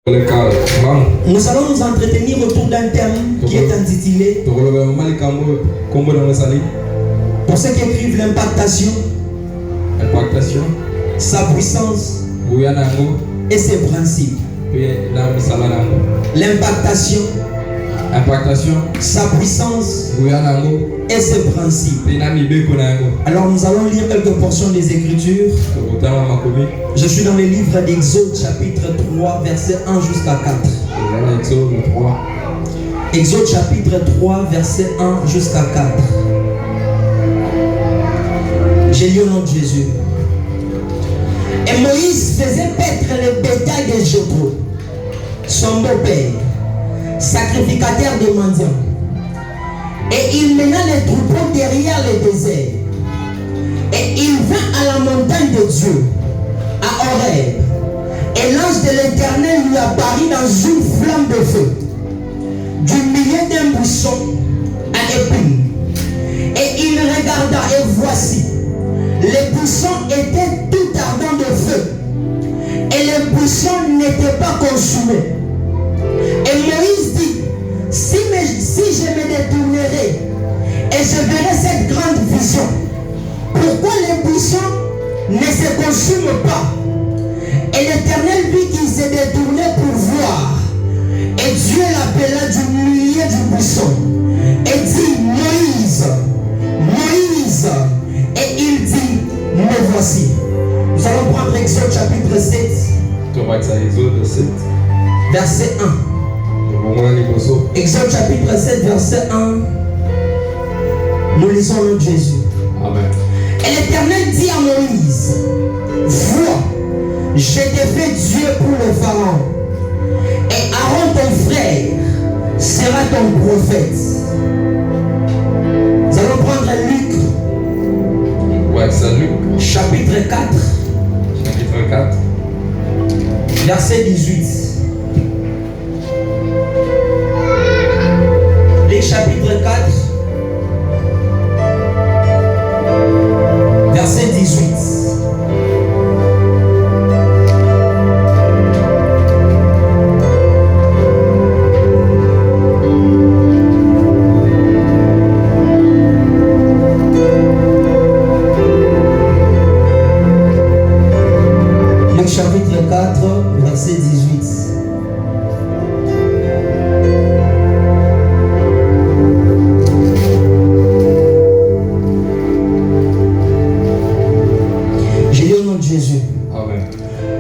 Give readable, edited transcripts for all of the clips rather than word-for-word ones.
Nous allons nous entretenir autour d'un thème qui est intitulé, pour ceux qui écrivent, l'impactation, sa puissance et ses principes. L'impactation, sa puissance et ses principes. Alors nous allons lire quelques portions des Écritures. Je suis dans le livre d'Exode chapitre 3 verset 1 jusqu'à 4. Exode chapitre 3 verset 1 jusqu'à 4. J'ai lu au nom de Jésus. Et Moïse faisait paître le bétail de Jéthro, son beau-père, sacrificateur des mendiants. Et il mena les troupeaux derrière le désert. Et il vint à la montagne de Dieu, à Horeb. Et l'ange de l'Éternel lui apparut dans une flamme de feu, du milieu d'un buisson à épines. Et il regarda, et voici, les buissons étaient tout ardents de feu, et les buissons n'étaient pas consumés. Et Moïse dit, si je me détournerai et je verrai cette grande vision, pourquoi les buissons ne se consument pas? Et l'Éternel vit qu'il s'est détourné pour voir. Et Dieu l'appela du milieu du buisson et dit, Moïse, Moïse. Et il dit, me voici. Nous allons prendre Exode chapitre 7, verset 1. Exode chapitre 7, verset 1. Nous lisons le nom de Jésus. Amen. Et l'Éternel dit à Moïse, vois, je t'ai fait Dieu pour le Pharaon, et Aaron ton frère sera ton prophète. Nous allons prendre Luc, chapitre 4, verset 18. Luc chapitre 4, verset 18. Luc chapitre 4, verset 18.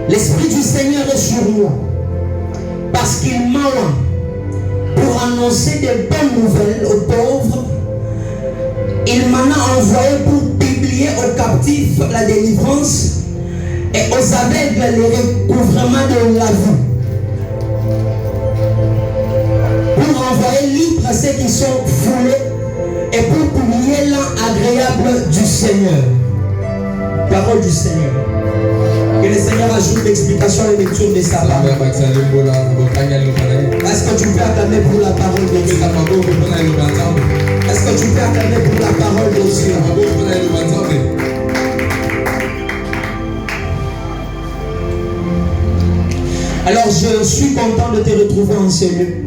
L'Esprit du Seigneur est sur moi, parce qu'il m'a oint pour annoncer des bonnes nouvelles aux pauvres. Il m'en a envoyé pour publier aux captifs la délivrance et aux aveugles le recouvrement de la vue, pour envoyer libres ceux qui sont foulés et pour publier l'an agréable du Seigneur. Parole du Seigneur. Que le Seigneur ajoute l'explication et lecture de sa parole. Est-ce que tu peux acclamer pour la parole de Dieu? Est-ce que tu peux acclamer pour la parole de Dieu? Alors je suis content de te retrouver en ce lieu.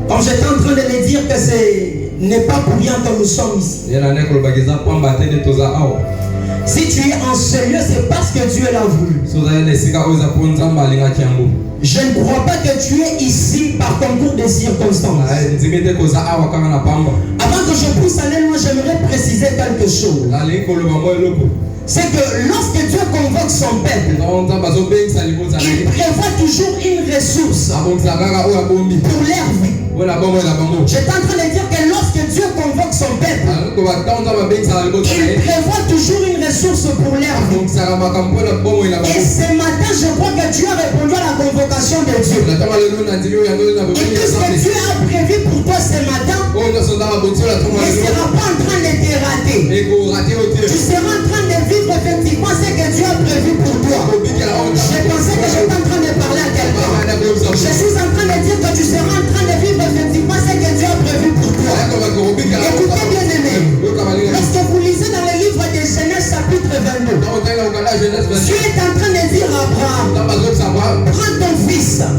Comme j'étais en train de le dire que ce n'est pas pour rien que nous sommes ici. Si tu es en ce lieu, c'est parce que Dieu l'a voulu. Je ne crois pas que tu es ici par concours de circonstances. Avant que je puisse aller loin, j'aimerais préciser quelque chose. C'est que lorsque Dieu convoque son peuple, il prévoit toujours une ressource pour leur vie. J'étais en train de dire que lorsque Dieu convoque son peuple, il prévoit toujours une ressource pour leur vie. Et ce matin, je crois que Dieu a répondu à la convocation de Dieu. Et tout ce que Dieu a prévu pour toi ce matin ne sera pas en train de te rater. Tu seras en train de vivre effectivement ce que Dieu a prévu pour toi. Je pensais que j'étais en train de parler à quelqu'un. Je suis en train de dire que tu seras en train de vivre effectivement ce que Dieu a prévu pour toi. Écoutez bien aimé. Lorsque vous lisez dans le livre de Genèse chapitre 22, Dieu est en train de dire à Abraham,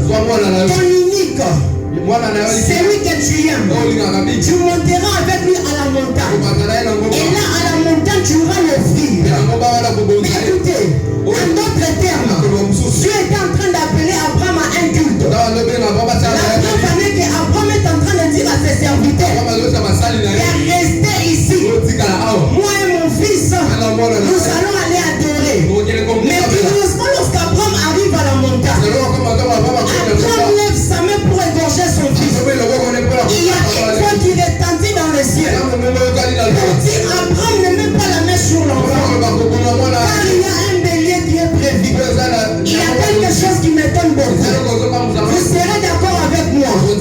ton unique, celui que tu aimes, tu monteras avec lui à la montagne. Et là, à la montagne, tu auras l'offrir. Mais écoutez, en d'autres termes, Dieu était en train d'appeler Abraham à un culte. La preuve en est qu'Abraham est en train de dire à ses serviteurs, restez ici. Moi et mon fils, nous allons aller adorer. Mais curieusement, lorsqu'Abraham arrive à la montagne, Abraham lève sa main pour égorger son fils. Il y a une voix qui retentit dans le ciel pour dire Abraham ne met pas la main sur l'enfant, car il y a un bélier qui est prévu. Il y a quelque chose qui m'étonne beaucoup. Vous serez d'accord avec moi que le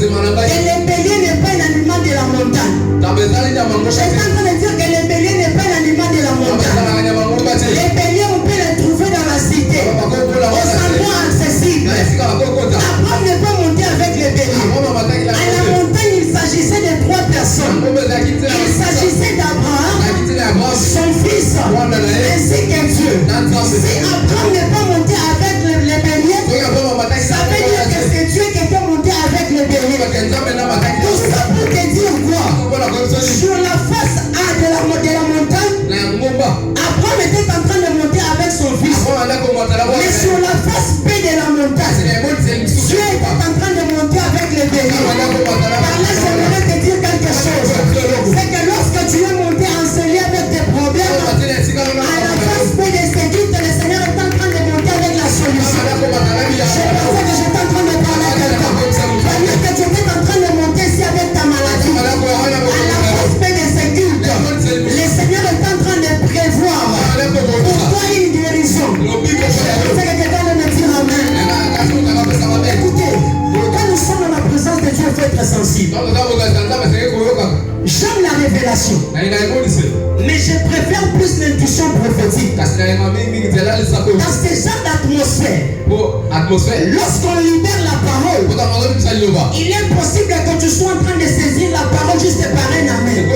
bélier n'est pas un animal de la montagne. Je suis en train de dire que le bélier n'est pas un animal de la montagne. Les béliers, on peut les trouver dans la cité, aux endroits accessibles. Abraham ne peut monter avec les béliers. À la montagne, il s'agissait de 3 personnes. Il s'agissait d'Abraham, son fils, ainsi que Dieu. Si Abraham n'est pas monté avec les béliers, ça veut dire que c'est Dieu qui était monté avec les béliers. Tout ça pour te dire quoi? Sur la face A de la montagne, Abraham était en train de monter avec son fils. Mais sur la face B de la montagne, Dieu était en train de monter avec les béliers. Par là, j'aimerais te dire quelque chose. C'est que lorsque tu es monté enseigné avec tes problèmes, à la face B de ces guides, le Seigneur est en train de monter avec la solution. Je pensais que j'étais en train de parler à quelqu'un. Pendant que tu étais en train de monter ici avec ta maladie, à la face B de ces guides, le Seigneur est en train de prévoir pour toi une guérison. Je pensais que quelqu'un allait me dire amen. Écoutez, quand nous sommes dans la présence de Dieu, il faut être sensible. J'aime la révélation, mais je préfère plus l'intuition prophétique. Dans ce genre d'atmosphère, lorsqu'on libère la parole, il est possible que tu sois en train de saisir la parole juste par un amen.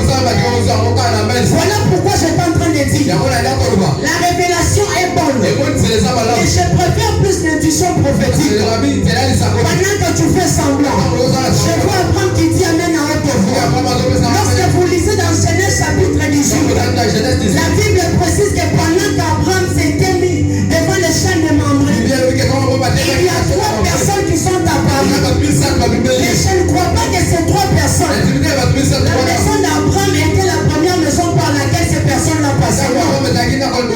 Voilà pourquoi je suis en train de dire, la révélation est bonne, mais je préfère plus l'intuition prophétique. Pendant que tu fais semblant, je vois Abraham qui dit amen à haute voix. Lorsque vous lisez dans Genèse chapitre 18, la Bible précise que pendant qu'Abraham s'était mis devant le champ de Mamré, il y a 3 personnes qui sont apparues. Mais je ne crois pas que ces 3 personnes, la maison d'Abraham était la première maison par laquelle ces personnes l'ont passé. Mais Abraham,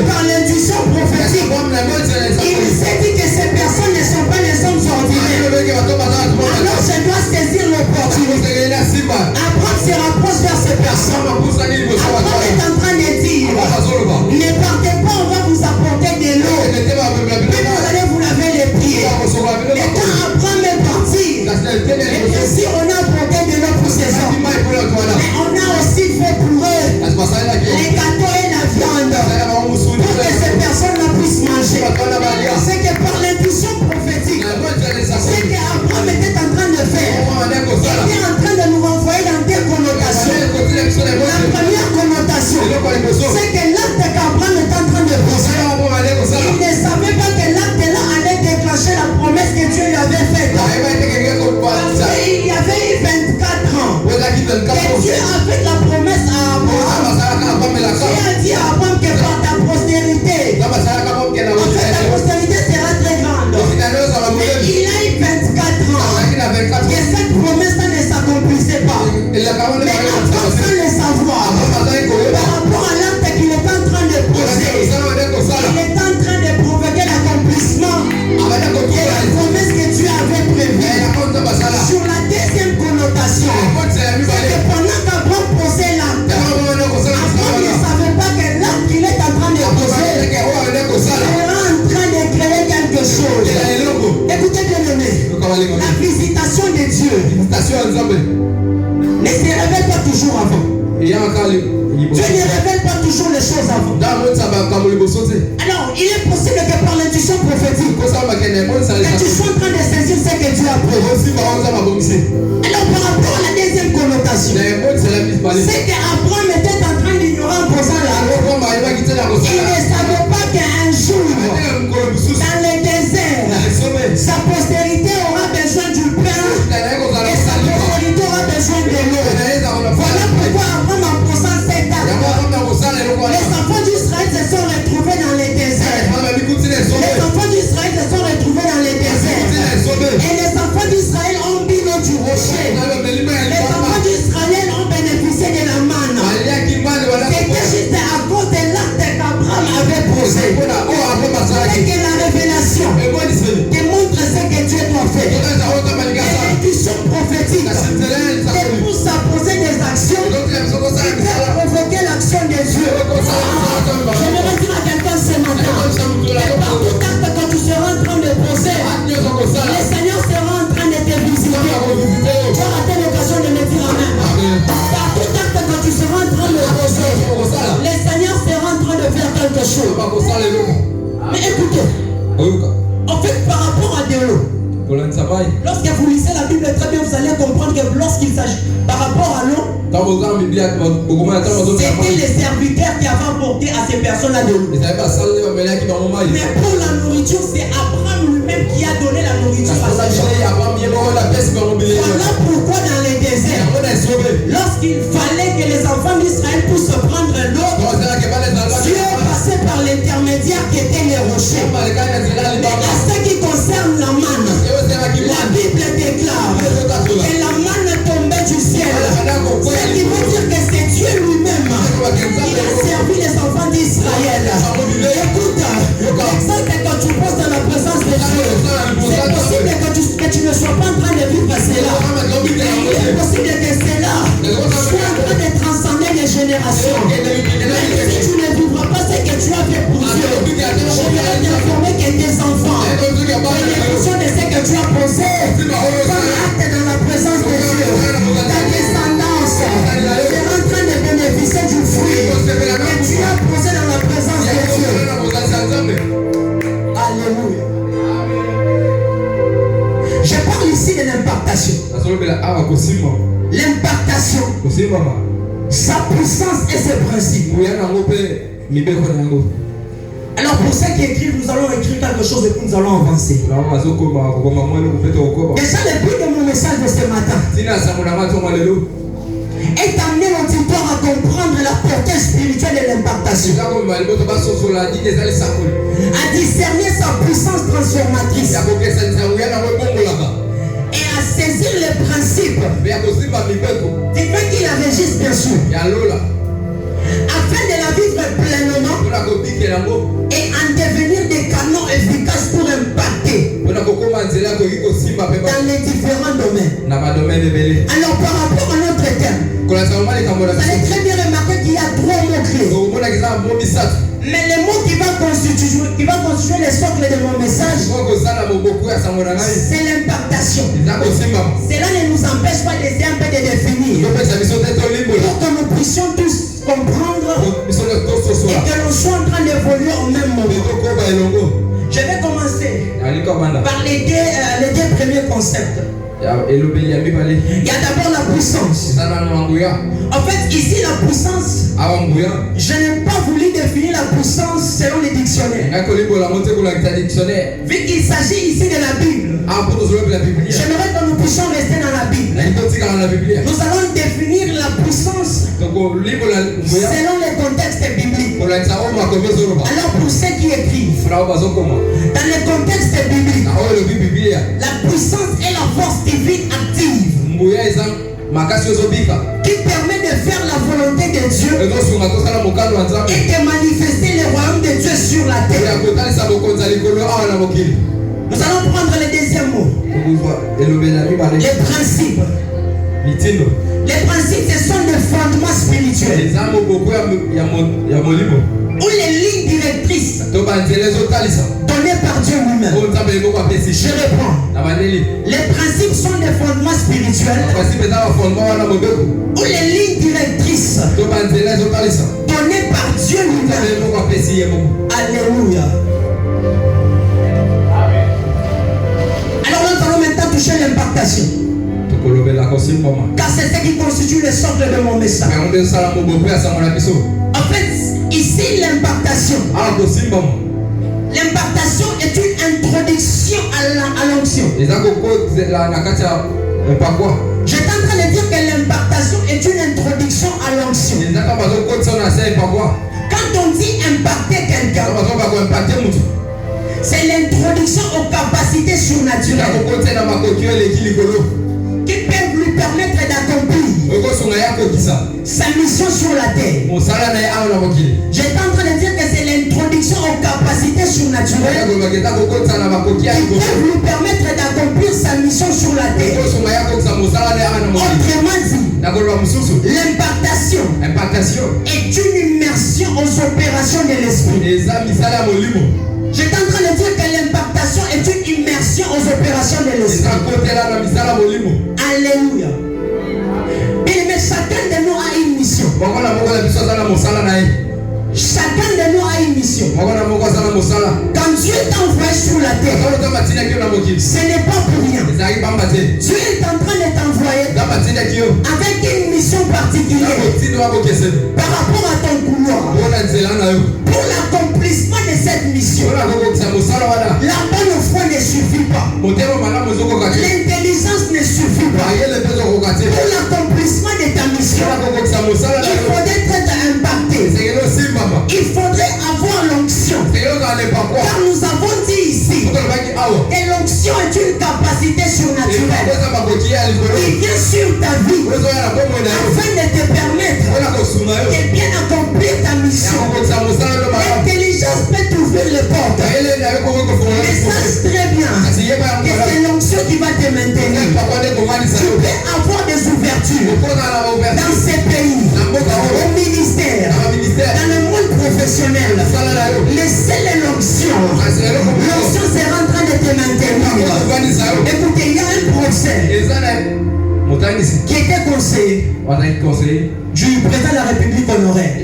par l'intuition prophétique, il s'est dit que ces personnes ne sont pas les hommes ordinaires. Alors je dois saisir l'opportunité. Abraham se rapproche vers ces personnes. Abraham est en train de dire, ne partez pas, on va vous apporter de l'eau. Puis vous allez vous laver les pieds. Mais quand Abraham est parti, et bien sûr on a apporté de l'eau pour ces hommes, mais on a aussi fait pour eux les gâteaux et la viande pour que ces personnes puissent manger. C'est que par l'intuition prophétique, c'est qu'Abraham était en train de faire, il était en train de nous renvoyer dans des connotations. La première connotation, c'est que l'acte qu'Abraham est en train de poser, il ne savait pas que l'acte-là allait déclencher la promesse que Dieu lui avait faite. Parce qu'il y avait eu 24 ans que Dieu a fait la promesse à Abraham. Dieu a dit à Abraham que par ta postérité, en fait ta postérité sera très grande. Mais il a eu 24 ans que cette promesse-là ne s'accomplissait pas. Mais Abraham sans le savoir, par rapport à l'acte qu'il est en train de poser, il est en train de provoquer l'accomplissement de la promesse que Dieu avait prévue. Sur la deuxième connotation, c'est que pendant qu'Abraham posait l'acte, Abraham ne savait pas que l'acte qu'il est en train de poser sera en train de créer quelque chose. Écoutez bien aimé, la visitation de Dieu ne se révèle pas toujours avant. Dieu ne révèle pas toujours les choses avant. Alors, il est possible que par l'intuition prophétique, que tu sois en train de saisir ce que Dieu a prévu. Alors, par rapport à la deuxième connotation, c'est qu'Abraham était en train d'ignorer en posant la loi. Il ne savait pas qu'un jour, dans le désert, sa de l'eau. Lorsque vous lisez la Bible très bien, vous allez comprendre que lorsqu'il s'agit par rapport à l'eau, c'était les serviteurs qui avaient apporté à ces personnes-là de l'eau. Mais pour la nourriture, c'est Abraham lui-même qui a donné la nourriture à ces gens. Voilà pourquoi dans les déserts, lorsqu'il fallait que les enfants d'Israël puissent prendre l'eau, Dieu passait par l'intermédiaire qui était les rochers. Mais à ce qui concerne la manne, la Bible déclare que la manne tombait du ciel. Ce qui veut dire que c'est Dieu lui-même qui a servi les enfants d'Israël. Écoute, l'exemple que tu poses dans la présence de Dieu, c'est possible que tu ne sois pas en train de vivre cela. Il est possible que cela soit en train de transcender les générations. Mais si tu ne vivras pas ce que tu as fait pour Dieu, je vais t'informer que tes enfants, en de ce que tu as posé, comme acte dans la présence de Dieu, ta descendance est en train de bénéficier du fruit que tu as posé dans la présence de Dieu. Alléluia. Je parle ici de l'impactation. L'impactation, sa puissance et ses principes. Alors pour ceux qui écrivent, nous allons écrire quelque chose et puis nous allons avancer. Déjà le but de mon message de ce matin est amené l'auditoire à comprendre la portée spirituelle de l'impactation, à discerner sa puissance transformatrice et à saisir les principes divins qui la régissent bien sûr, afin de la vivre pleinement et en devenir des canaux efficaces pour impacter dans les différents domaines. Alors par rapport à notre thème, vous allez très bien remarquer qu'il y a 3 mots-clés. Mais le mot qui va constituer le socle de mon message, c'est l'impactation. Cela ne nous empêche pas d'essayer un peu de définir, pour que nous puissions tous comprendre et que l'on soit en train d'évoluer au même moment. Je vais commencer par les deux premiers concepts. Il y a d'abord la puissance. En fait, ici, la puissance, je n'ai pas voulu définir la puissance selon les dictionnaires. Vu qu'il s'agit ici de la Bible, j'aimerais que nous puissions rester dans la Bible. Nous allons définir la puissance selon les contextes bibliques. Alors pour ceux qui écrivent, dans le contexte biblique, la puissance est la force divine active qui permet de faire la volonté de Dieu et de manifester le royaume de Dieu sur la terre. Nous allons prendre le deuxième mot, les principes. Les principes, ce sont des fondements spirituels ou les lignes directrices données par Dieu lui-même. Je reprends. Les principes sont des fondements spirituels ou les lignes directrices données par Dieu lui-même. Alléluia. Alors nous allons maintenant toucher l'impactation, car c'est ce qui constitue le socle de mon message. En fait, ici l'impactation est une introduction à l'onction. J'étais en train de dire que l'impactation est une introduction à l'onction. Quand on dit impacter quelqu'un, c'est l'introduction aux capacités surnaturelles qui peuvent lui permettre d'accomplir sa mission sur la terre. J'étais en train de dire que c'est l'introduction aux capacités surnaturelles qui peuvent lui permettre d'accomplir sa mission sur la terre. Autrement dit, l'impactation est une immersion aux opérations de l'esprit. J'étais en train de dire que l'impactation est une immersion aux opérations de l'esprit. Alléluia. Mais chacun de nous a une mission. Chacun de nous a une mission. mission. Quand Dieu t'a envoyé sur la terre, ce n'est pas pour rien. Dieu est en train de t'envoyer avec une mission particulière par rapport à ton couloir. Pour l'accomplissement de cette mission, la bonne foi ne suffit pas. L'intelligence ne suffit pas. Pour l'accomplissement de ta mission, il faudrait être impacté. Il faudrait avoir l'onction. Car nous avons dit ici que l'onction est une capacité surnaturelle qui vient sur ta vie afin de te permettre de bien accomplir ta mission. L'intelligence peut t'ouvrir les portes. Mais sache très bien que c'est l'onction qui va te maintenir. Tu peux avoir des ouvertures dans ces pays, au ministère, dans le monde professionnel. Laissez l'onction. L'onction sera en train de te maintenir. Écoutez, il y a un procès qui était conseiller du président de la République honoraire.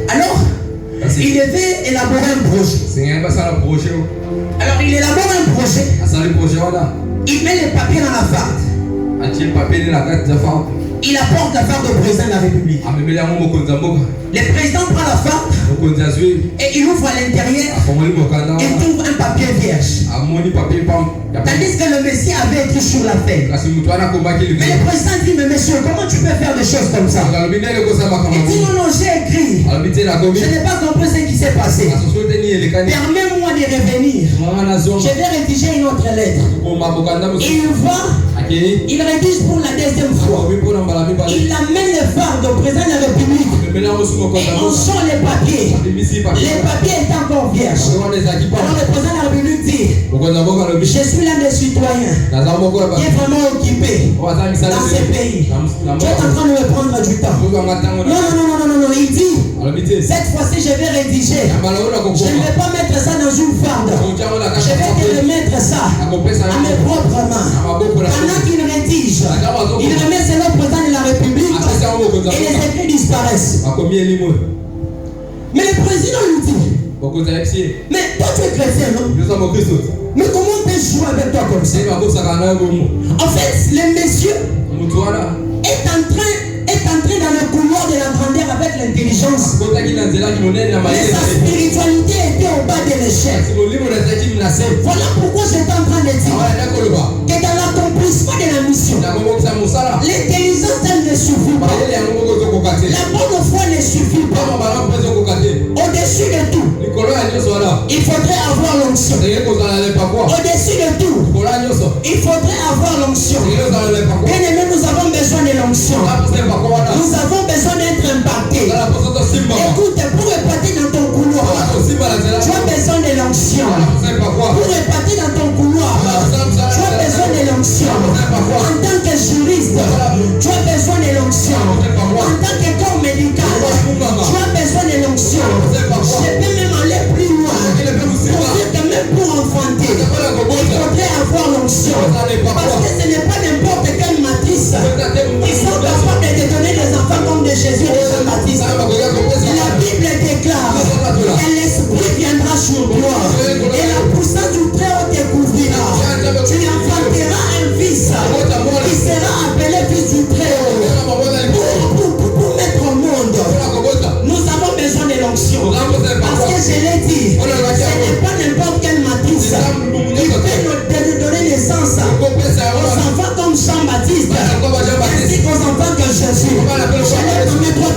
Alors, il devait élaborer un projet. Alors, il élabore un projet. Il met les papiers dans la farde. Il apporte la farde au président de la République. Le président prend la farde et il ouvre à l'intérieur. Il trouve un papier vierge. Tandis que le Messie avait écrit sur la feuille. Mais le président dit, mais monsieur, comment tu peux faire des choses comme ça? Il dit, non, j'ai écrit. Je n'ai pas compris ce qui s'est passé. Permets-moi de revenir. Je vais rédiger une autre lettre. Il va, il rédige pour la deuxième fois. Il amène le fardeau au président de la République. Et on sort les papiers. Les papiers étaient encore vierges. Alors le président de la République dit, je suis l'un des citoyens qui est vraiment occupé dans ces pays. Tu es en train de me prendre du temps. Non, il dit, cette fois-ci je vais rédiger. Je ne vais pas mettre ça dans une farde. Je vais te remettre ça à mes propres mains. Pendant qu'il rédige, il remet cela au président de la République et les écrits disparaissent. Mais le président lui dit, mais toi tu es chrétien, non? Mais comment on peut jouer avec toi comme ça? En fait, le monsieur est entré dans le couloir de la grandeur avec l'intelligence. Mais sa spiritualité était au bas de l'échelle. Voilà pourquoi j'étais en train de dire que dans l'accomplissement de la mission, l'intelligence elle ne suffit pas. La bonne foi ne suffit pas. Au-dessus de tout, il faudrait avoir l'onction. Au-dessus de tout, il faudrait avoir l'onction. Bien aimé, nous avons besoin de l'onction. Nous avons besoin d'être impactés. Écoute, pour épater dans ton couloir, tu as besoin de l'onction. Pour épater dans ton couloir, tu as besoin de l'onction. En tant que juriste, tu as besoin de l'onction. En tant que corps médical, tu as besoin de l'onction. Je peux même aller plus loin pour dire que même pour enfanter, il faudrait avoir l'onction. Parce que ce n'est pas n'importe quelle matrice. Ils sont capables de te donner des enfants comme de Jésus et de Jean-Baptiste. La Bible déclare que l'Esprit viendra sur toi et la puissance du Très-Haut te couvrira. Tu enfanteras un fils qui sera appelé fils du Très-Haut. Pour mettre au monde, nous avons besoin de l'onction. Parce que je l'ai dit, ce n'est pas n'importe quelle matrice qui peut nous donner naissance aux enfants comme Jean-Baptiste ainsi qu'aux enfants que Jésus. Je l'ai promis, toi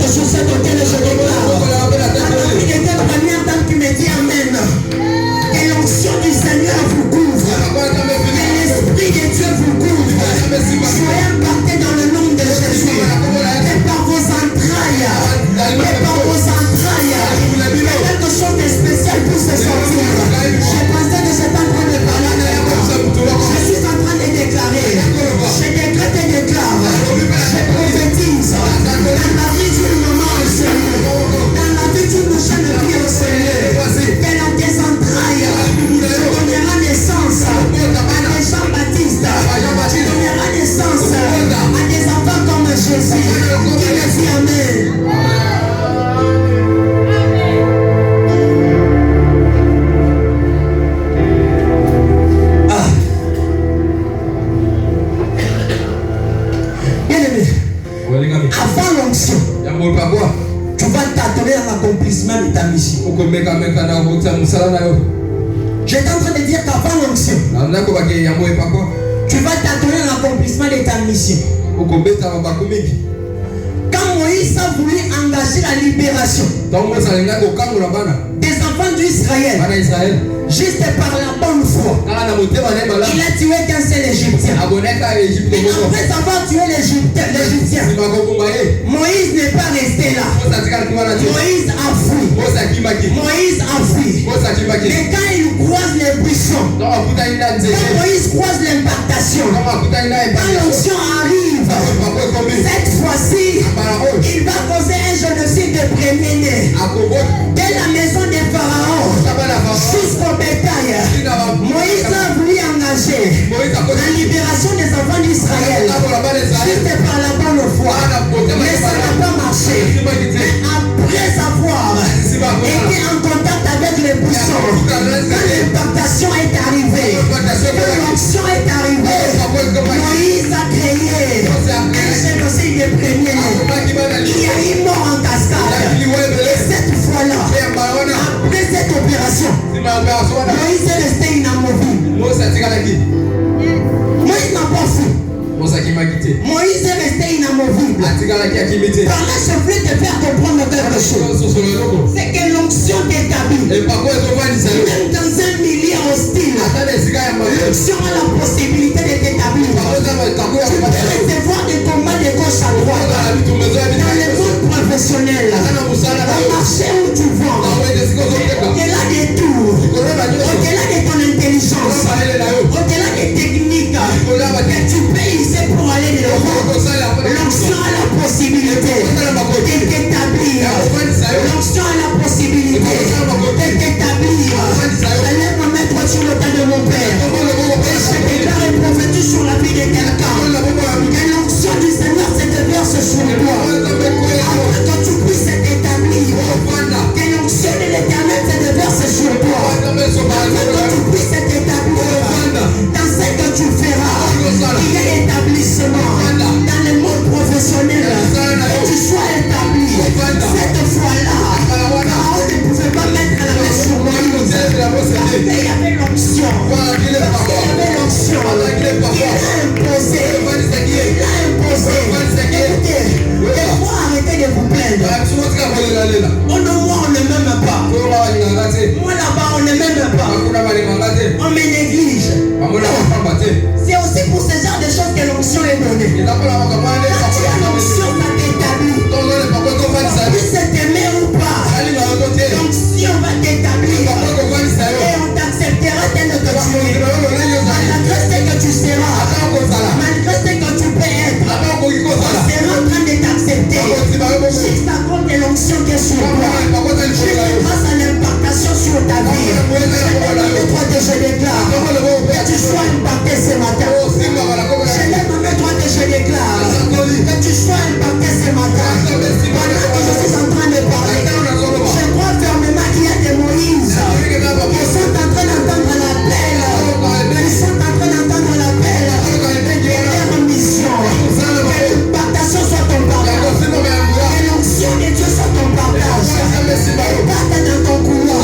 mission. J'étais en train de dire qu'avant l'onction, tu vas t'attendre à l'accomplissement de ta mission. Quand Moïse a voulu engager la libération des enfants d'Israël, juste par la bonne foi, il a tué qu'un seul Égyptien. Et après avoir tué l'Égyptien, Moïse n'est pas resté là. Moïse a fui. Mais quand il croise les buissons, quand Moïse croise l'impactation, quand l'onction arrive, cette fois-ci, il va causer un génocide de premier-né. Dès la maison des pharaons jusqu'au bétail, Moïse a voulu engager la libération des enfants d'Israël juste par la bonne foi. Mais ça n'a pas marché. Mais après avoir été en contact avec les buissons, quand l'impactation est arrivée, quand l'onction est arrivée, Moïse a créé un génocide de premier-né. Il y a eu mort en cascade. Et cette fois-là, après cette opération, Moïse est resté inamovible. Moïse n'a pas fui. Moïse est resté inamovible. Par là, je voulais te faire comprendre quelque chose. C'est que l'onction t'établit. Même dans un milieu hostile, l'onction a la possibilité de t'établir. Tu peux recevoir des combats de gauche à droite. Dans le monde professionnel, au marché où tu vends, au-delà des tours, au-delà de ton intelligence, au-delà des techniques que tu peux user pour aller de l'avant, l'onction a la possibilité de t'établir. L'onction a la possibilité de t'établir. Je lève ma main droite sur le tas de mon père. Et je déclare et prophétise sur la vie de quelqu'un. Que l'onction du Seigneur se déverse sur toi. Afin que tu puisses t'établir. Que l'onction de l'Éternel se déverse sur toi. Afin que tu puisses t'établir. Dans ce que tu feras, il y a l'établissement. Dans le monde professionnel, que tu sois établi. Cette fois-là, Pharaon ne pouvait pas mettre la main sur Moïse. Il y avait l'onction. Il a imposé. Écoutez, des fois arrêtez de vous plaindre. Oh non, moi on ne m'aime pas. Moi là-bas on ne m'aime pas. On me néglige. C'est aussi pour ce genre de choses que l'onction est donnée. Quand tu as l'onction, ça t'établit. Tu puisses t'aimer ou pas, l'onction va t'établir. Et on t'acceptera tel que tu es. Malgré ce que tu seras, malgré ce que tu peux être, on sera en train de t'accepter. Juste à cause de l'onction qui est sur toi. Juste grâce à l'impactation sur ta vie. Je déclare que tu sois impacté ce matin. Je lève ma main droite et je déclare que tu sois impacté ce matin. Pendant que je suis en train de parler, je crois fermement qu'il y a des Moïse qui sont en train d'entendre l'appel. Ils sont en train d'entendre l'appel de leur mission. Que l'impactation soit ton partage. Que l'onction de Dieu soit ton partage. Impacte dans ton couloir.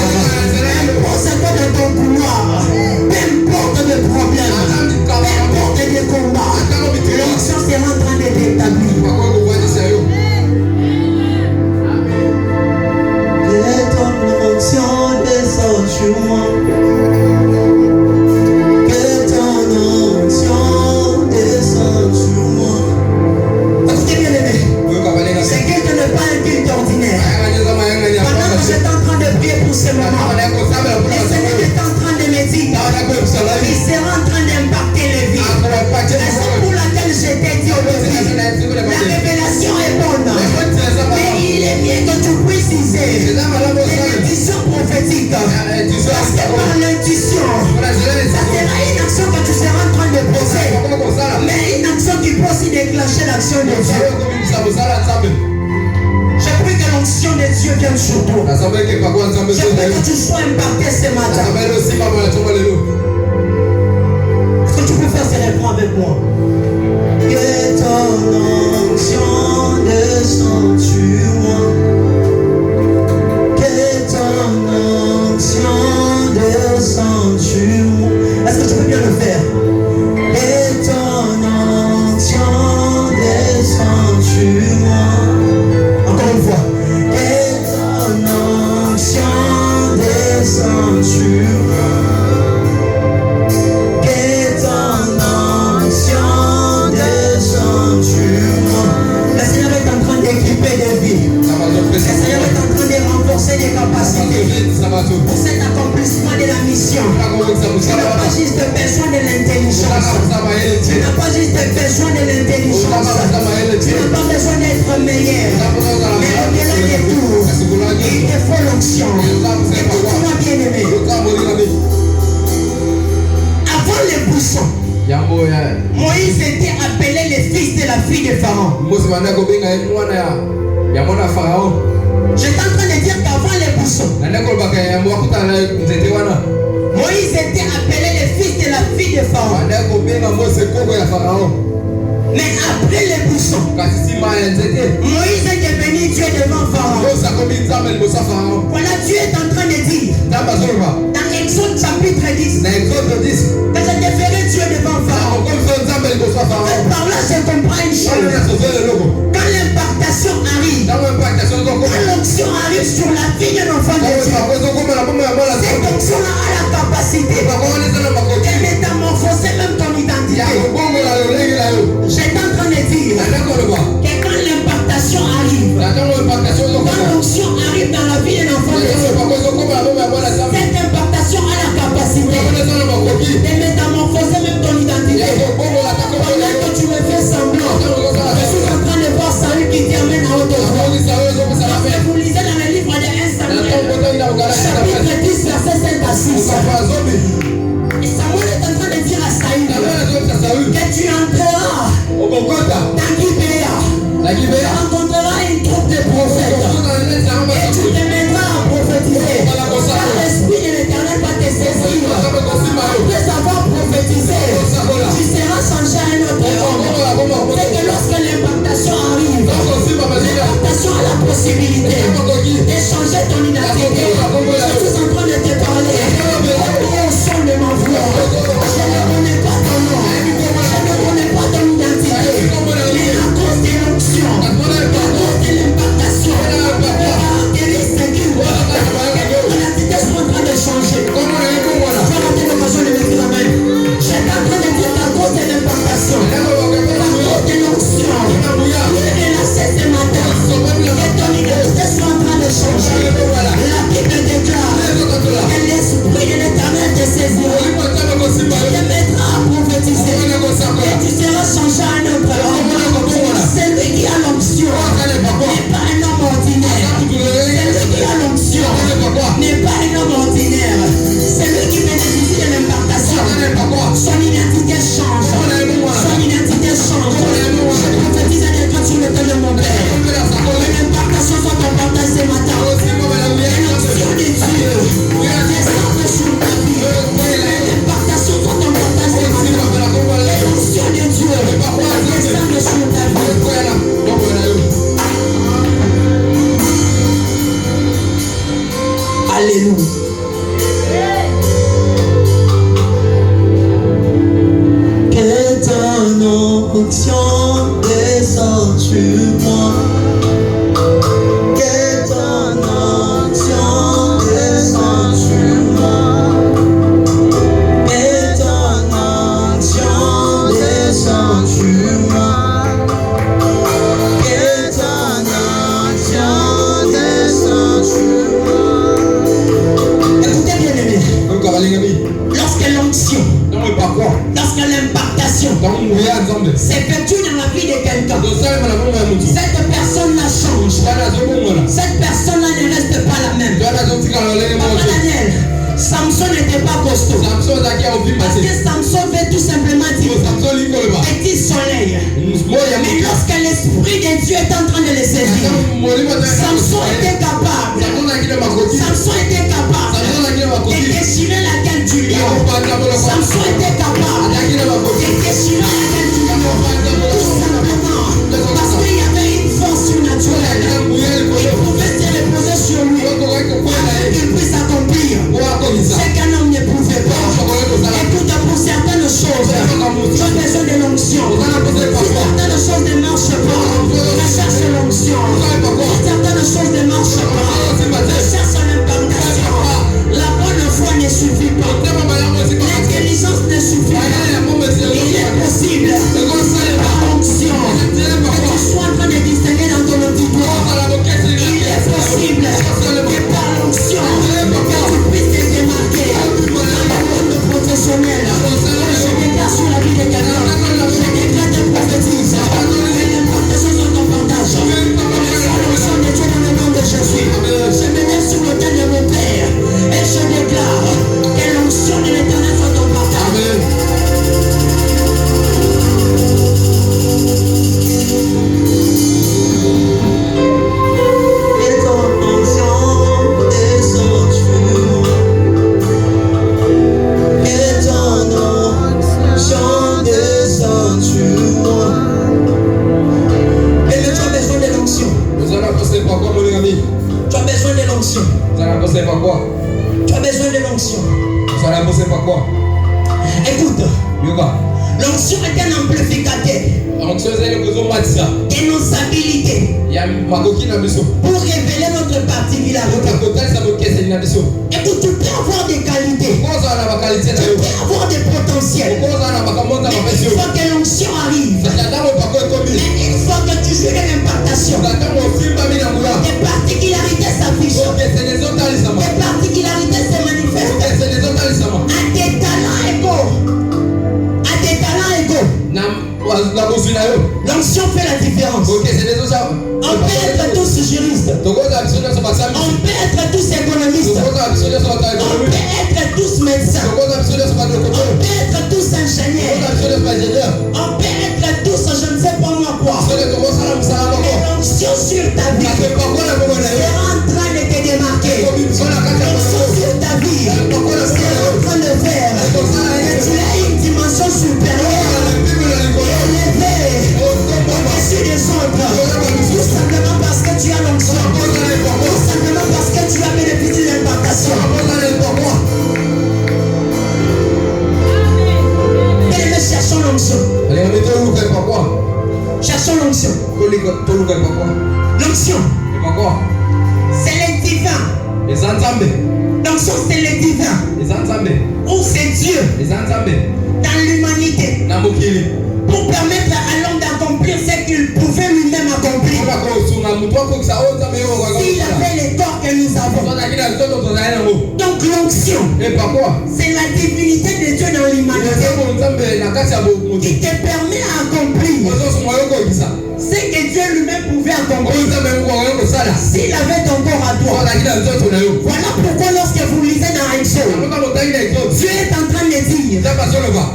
Impose-toi dans ton couloir. Peu importe le problème, peu importe les combats, l'onction sera en train de t'établir. Que ton onction descende sur moi. Que ton onction descende sur moi. Écoutez bien aimé, c'est qu'il ne pas un culte ordinaire. Pendant que j'étais en train de prier pour ce moment, le Seigneur est en train de me dire, il sera en train d'impacter les vies. Raison pour laquelle je t'ai dit aujourd'hui, la révélation est bonne, mais il est bien que tu puisses user l'intuition prophétique. Parce que par l'intuition, ça sera une action que tu seras en train de poser, mais une action qui peut aussi déclencher l'action de Dieu. Je prie que l'onction de Dieu vienne sur toi. Je prie que tu sois impacté ce matin. Est-ce que tu peux faire ce refrain avec moi? Que ton onction descende sur moi. Que ton n'as pas juste besoin de l'intelligence. Tu n'as pas juste besoin de l'intelligence. Tu n'as pas besoin d'être meilleur. Mais au-delà de tout, il te faut l'onction. Écoute-moi bien aimé. Avant les buissons, Moïse était appelé le fils de la fille de Pharaon. J'étais en train de dire qu'avant les buissons, Moïse était appelé le fils de la fille de Pharaon. Mais après les buissons, Moïse est devenu Dieu devant Pharaon. Voilà, Dieu est en train de dire dans Exode chapitre 10 que je te ferai Dieu devant Pharaon. Par là, je comprends une chose. Quand l'impartation arrive, quand l'onction arrive sur la vie de l'enfant de Dieu, cette onction-là a la capacité de métamorphoser même ton identité. J'étais en train de dire que quand l'impartation arrive, quand l'onction arrive dans la vie de l'enfant de Dieu, cette impartation a la capacité de métamorphoser même ton identité. Pendant que tu me fais semblant, je suis en train de voir Saül qui t'amène à haute voix. Parce que vous lisez dans le livre de 1 Samuel, chapitre 10, verset 5 à 6. Et Samuel est en train de dire à Saül que tu entreras dans Gibéa. Tu rencontreras une troupe de prophètes et tu te mettras à prophétiser. Car l'esprit de l'Éternel va te saisir. Après avoir prophétisé, tu seras changé à un autre homme. C'est que lorsque l'impactation arrive, l'impactation a la possibilité de changer ton identité. Je suis en train de te parler. Au son de ma voix, je ne connais pas ton nom, je ne connais pas ton identité, mais à cause de l'onction, à cause de l'impactation, les caractéristiques, ton identité sont en train de changer. Tu as raté l'occasion de mettre la main. J'étais en train de dire qu'à cause de l'impactation, à cause de l'onction, il est là ce matin, que ton identité soit en train de changer. La Bible déclare que l'esprit de l'Éternel te saisira, te mettra à prophétiser et tu seras changé à un autre homme. Celui qui a l'onction n'est pas un homme ordinaire. Celui qui a l'onction n'est pas un homme ordinaire. Celui qui bénéficie de l'impartation, son identité change. Son identité change. Je prophétise à Dieu sur le temps de mon père. Que l'impartation soit ton partage ce matin. Et l'onction de Dieu descende sur ta vie. L'impartation soit ton partage ce matin. Et l'onction de Dieu descende sur ta vie. Alléluia. Que ton onction descende sur moi. Que ton onction descende sur moi. Que ton onction descende sur moi. Que ton onction descende sur moi. Écoutez bien aimé. Lorsque l'onction, lorsque l'impactation s'effectue dans la vie de quelqu'un, cette personne-là change. Cette personne-là ne reste pas la même. Papa Daniel, Samson n'était pas costaud. Parce que Samson veut tout simplement dire petit soleil. Mais lorsque l'esprit de Dieu est en train de le saisir, Samson était capable. Samson était capable de déchirer la gueule du lion. Samson était capable de déchirer la gueule du lion. Tout simplement parce qu'il y avait une force surnaturelle qui pouvait se reposer sur lui afin qu'il puisse accomplir ce qu'un homme ne pouvait pas. Écoute, pour certaines choses, tu as besoin de l'onction. Si certaines choses ne marchent pas, recherche l'onction. Si certaines choses ne marchent pas, Écoute. L'onction est un amplificateur de nos habilités pour révéler notre particularité. Écoute, tu peux avoir des qualités, tu peux avoir des potentiels, mais une fois que l'onction arrive, mais une fois que tu joues l'impartation, tes particularités s'affichent, tes particularités se manifestent à des talents égaux. L'onction fait la différence. On peut être tous juristes. On peut être tous économistes. On peut être tous médecins. On peut être tous ingénieurs. On peut être tous je ne sais pas moi quoi. Mais l'onction sur ta vie sera en train de te démarquer. L'onction sur ta vie sera en train de faire que tu aies une dimension supérieure. Au-dessus des autres, tout simplement parce que tu as l'onction, tout simplement parce que tu as bénéficié de l'impartation. Et nous cherchons l'onction. Cherchons l'onction. L'onction, c'est le divin. L'onction, c'est le divin. Ou c'est Dieu dans l'humanité. Pour permettre à l'homme d'accomplir ce qu'il pouvait lui-même accomplir. S'il avait les corps que nous avons. Donc l'onction, c'est la divinité de Dieu dans l'humanité qui te permet d'accomplir ce que Dieu lui-même pouvait accomplir s'il avait ton corps à toi. Voilà pourquoi lorsque vous lisez dans Exode, Dieu est en train de dire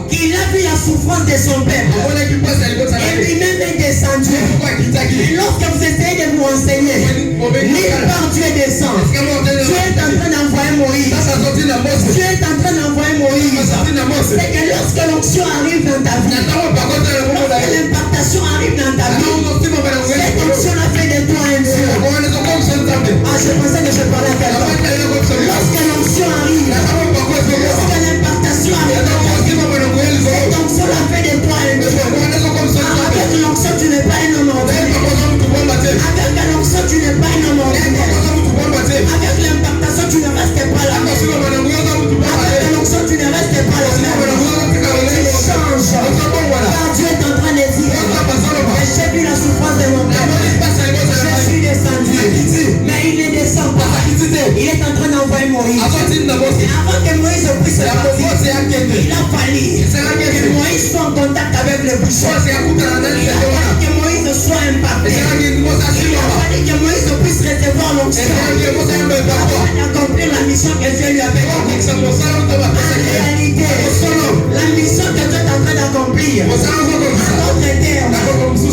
qu'il a vu la souffrance de son père et lui-même est descendu. Et lorsque vous essayez de vous enseigner, nulle part Dieu descend. Dieu est en train d'envoyer Moïse. Dieu est en train d'envoyer Moïse. C'est que lorsque l'onction arrive dans ta vie, lorsque l'impartation arrive dans ta vie, cette onction a fait de toi un Dieu. Ah, je pensais que je parlais à quelqu'un. Lorsque l'onction arrive, lorsque l'impartation arrive, cette onction a fait de toi un Dieu. Avec l'onction, tu n'es pas un homme ordinaire. Avec l'onction, tu n'es pas un homme ordinaire. Avec l'impartation, tu ne restes pas là. Avec l'onction, tu ne restes pas là. Tu changes. Car Dieu est en train de dire, j'ai vu la souffrance de mon père. Je suis descendu. Mais il ne descend pas. Il est en train d'envoyer Moïse. Et avant que Moïse puisse partir, il a fallu que Moïse soit en contact avec le buisson. Il a fallu que Moïse soit impacté. Il a fallu que Moïse puisse recevoir l'onction afin d'accomplir la mission que Dieu lui avait donnée. En réalité, la mission que Dieu est en train d'accomplir, à d'autres termes,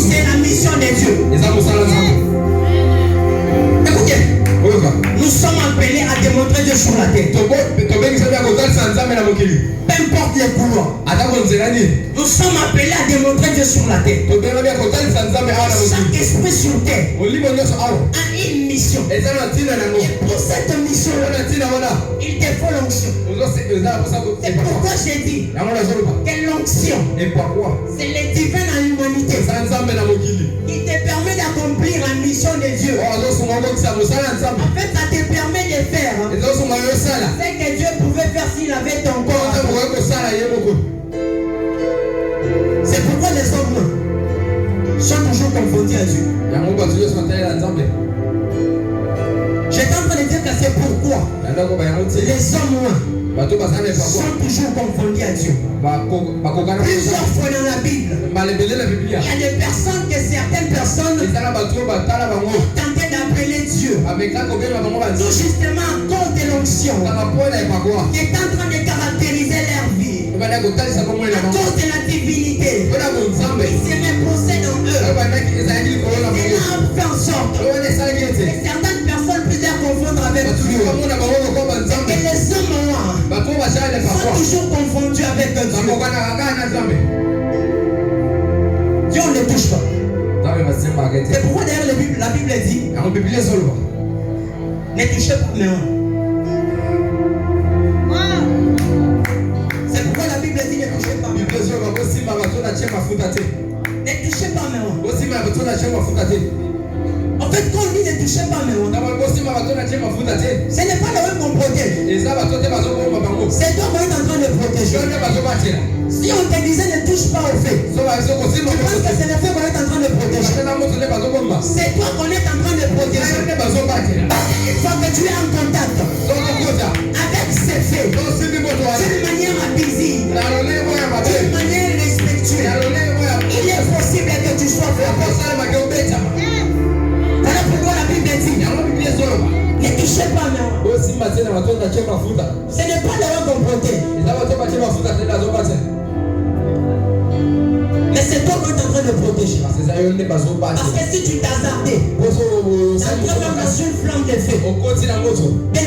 c'est la mission de Dieu. Écoutez, nous sommes appelés à démontrer Dieu sur la terre. Peu importe les couloirs. Nous sommes appelés à démontrer Dieu sur la terre. Chaque esprit sur terre a une mission. Et pour cette mission, il te faut l'onction. C'est pourquoi j'ai dit que l'onction, c'est le divin dans l'humanité qui te permet d'accomplir la mission de Dieu. En fait, ça te permet de faire ce que Dieu pouvait faire s'il avait ton corps. C'est pourquoi les hommes sont toujours confondus à Dieu. J'étais en train de dire que c'est pourquoi les hommes sont toujours confondus à Dieu. Plusieurs fois dans la Bible, il y a des personnes que certaines personnes ont tenté d'appeler Dieu. Tout justement à cause de l'onction qui est en train de caractériser leur vie. À cause de la divinité qui se reposait dans eux. Et cela a fait en sorte que certaines personnes puissent confondre avec Dieu. Et les hommes sont toujours confondus avec Dieu. Dieu on ne touche pas. C'est pourquoi d'ailleurs la Bible dit ne touchez pas mais on. C'est pourquoi la Bible dit ne touchez pas. Ne touchez pas mes rois. En fait, quand on dit ne touchez pas mes rois, ce n'est pas le roi qu'on protège. C'est toi qui est en train de protéger. Si on te disait ne touche pas au fait, tu penses que c'est le fait qu'on est en train de protéger. C'est toi qu'on est en train de protéger. Il faut que tu es en contact avec ces faits d'une manière apaisée, d'une manière respectueuse. Il est possible que tu sois frappé. Voilà pourquoi la Bible dit ne touchez pas mes rois. Ce n'est pas le roi qu'on protège. Mais c'est toi qui es en train de protéger. Parce que si tu t'hasardais, ça te donne dans une flamme de feu.